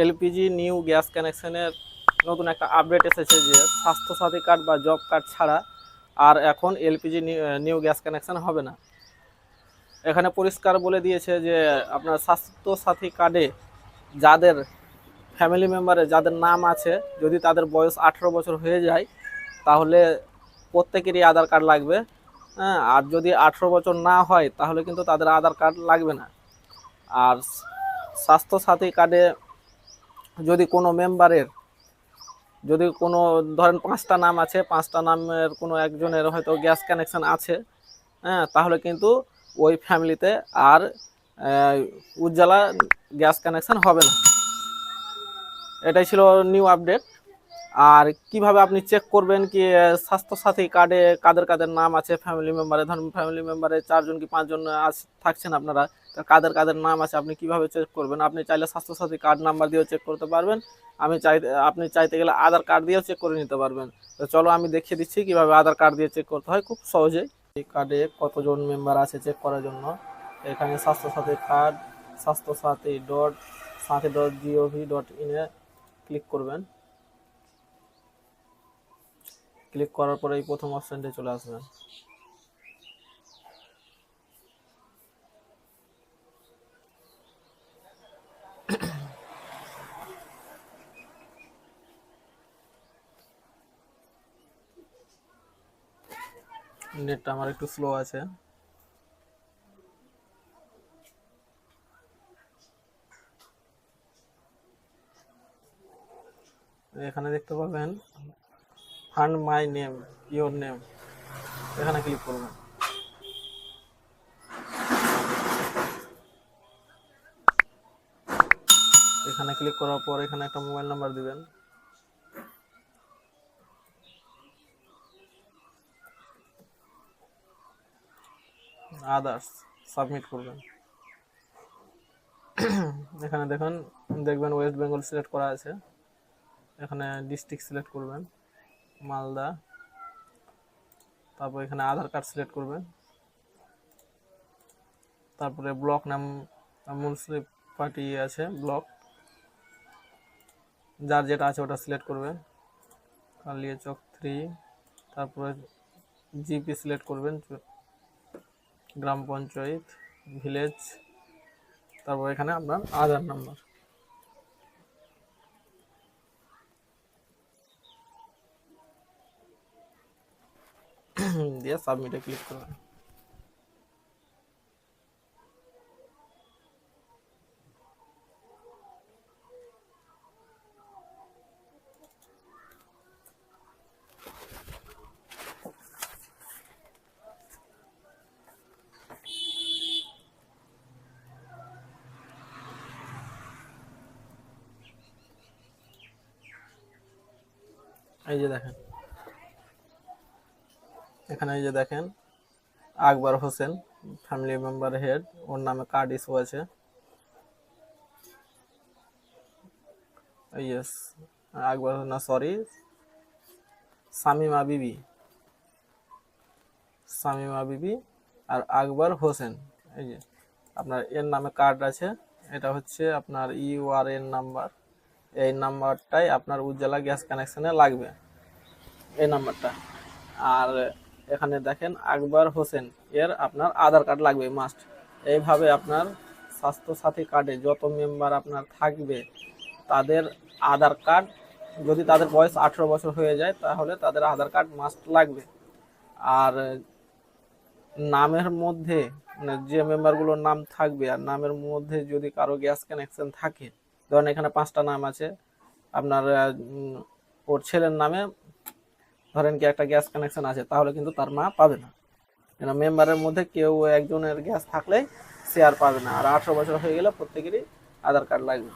LPG new gas কানেকশনের নতুন একটা update এসেছে যে স্বাস্থ্যসাথী কার্ড বা জব কার্ড ছাড়া আর এখন এলপিজি নিউ গ্যাস কানেকশন হবে না। এখানে পরিষ্কার বলে দিয়েছে যে আপনার স্বাস্থ্যসাথী কার্ডে যাদের ফ্যামিলি মেম্বারে যাদের নাম আছে, যদি তাদের বয়স 18 বছর হয়ে যায় তাহলে প্রত্যেকেরই আধার কার্ড লাগবে। হ্যাঁ, আর যদি 18 বছর না হয় তাহলে কিন্তু তাদের আধার কার্ড লাগবে না। আর স্বাস্থ্যসাথী কার্ডে যদি কোনো মেম্বারের যদি কোনো ধরেন 5টা নাম আছে, 5টা নামের কোনো একজনের হয়তো গ্যাস কানেকশন আছে, হ্যাঁ, তাহলে কিন্তু ওই ফ্যামিলিতে আর উজ্জ্বলা গ্যাস কানেকশন হবে না। এটাই ছিল নিউ আপডেট। আর কিভাবে আপনি চেক করবেন কি স্বাস্থ্যসাথী কার্ডে কাদের কাদের নাম আছে ফ্যামিলি মেম্বারে, ধরুন ফ্যামিলি মেম্বারে 4জন কি 5জন থাকছেন আপনারা, কাদের কাদের নাম আছে আপনি কিভাবে চেক করবেন? আপনি চাইলে স্বাস্থ্যসাথী কার্ড নাম্বার দিয়েও চেক করতে পারবেন, আপনি চাইতে গেলে আধার কার্ড দিয়েও চেক করে নিতে পারবেন। তো চলো আমি দেখিয়ে দিচ্ছি কিভাবে আধার কার্ড দিয়ে চেক করতে হয় খুব সহজেই। এই কার্ডে কতজন মেম্বার আছে চেক করার জন্য এখানে স্বাস্থ্যসাথী কার্ড স্বাস্থ্যসাথী.gov.in এ ক্লিক করবেন। ক্লিক করার পরে এই প্রথম অপশনটি চলে আসবে। নেটটা আমার একটু স্লো আছে। এখানে দেখতে পাবেন fund my name your name, এখানে ক্লিক করবেন। এখানে ক্লিক করার পর এখানে একটা মোবাইল নাম্বার দিবেন। আদার্স সাবমিট করবেন। এখানে দেখবেন ওয়েস্ট বেঙ্গল সিলেক্ট করা আছে। এখানে ডিস্ট্রিক্ট সিলেক্ট করবেন, মালদা। তারপর এখানে আধার কার্ড সিলেক্ট করবেন। তারপরে ব্লক নাম মিউনিসিপালিটি আছে, ব্লক যার যেটা আছে ওটা সিলেক্ট করবেন। কালিয়াচক 3। তারপরে জিপি সিলেক্ট করবেন, গ্রাম পঞ্চায়েত, ভিলেজ। তারপর এখানে আপনার আধার নাম্বার দিয়ে সাবমিটে ক্লিক করবেন। এই যে দেখেন, এখানে এই যে দেখেন Akbar Hossain family member head, ওর নামে কার্ড ইস্যু আছে। ইয়েস, আকবর না সরি, শামিমা বিবি আর আকবর হোসেন। এই যে আপনার এর নামে কার্ড আছে, এটা হচ্ছে আপনার ইউআরএন নাম্বার। এই নাম্বারটাই আপনার উজ্জ্বলা গ্যাস কানেকশনে লাগবে, এই নাম্বারটা। আর এখানে দেখেন আকবর হোসেন এর আপনার আধার কার্ড লাগবে মাস্ট। এইভাবে আপনার স্বাস্থ্যসাথী কার্ডে যত মেম্বার আপনার থাকবে তাদের আধার কার্ড, যদি তাদের বয়স 18 বছর হয়ে যায় তাহলে তাদের আধার কার্ড মাস্ট লাগবে। আর নামের মধ্যে মানে যে মেম্বারগুলোর নাম থাকবে আর নামের মধ্যে যদি কারো গ্যাস কানেকশন থাকে, ধরেন এখানে 5টা নাম আছে আপনার, ওর ছেলের নামে ধরেন কি একটা গ্যাস কানেকশন আছে, তাহলে কিন্তু তার মা পাবে না। কেন মেম্বারের মধ্যে কেউ একজনের গ্যাস থাকলেই সে আর পাবে না। আর 18 বছর হয়ে গেলে প্রত্যেকেরই আধার কার্ড লাগবে।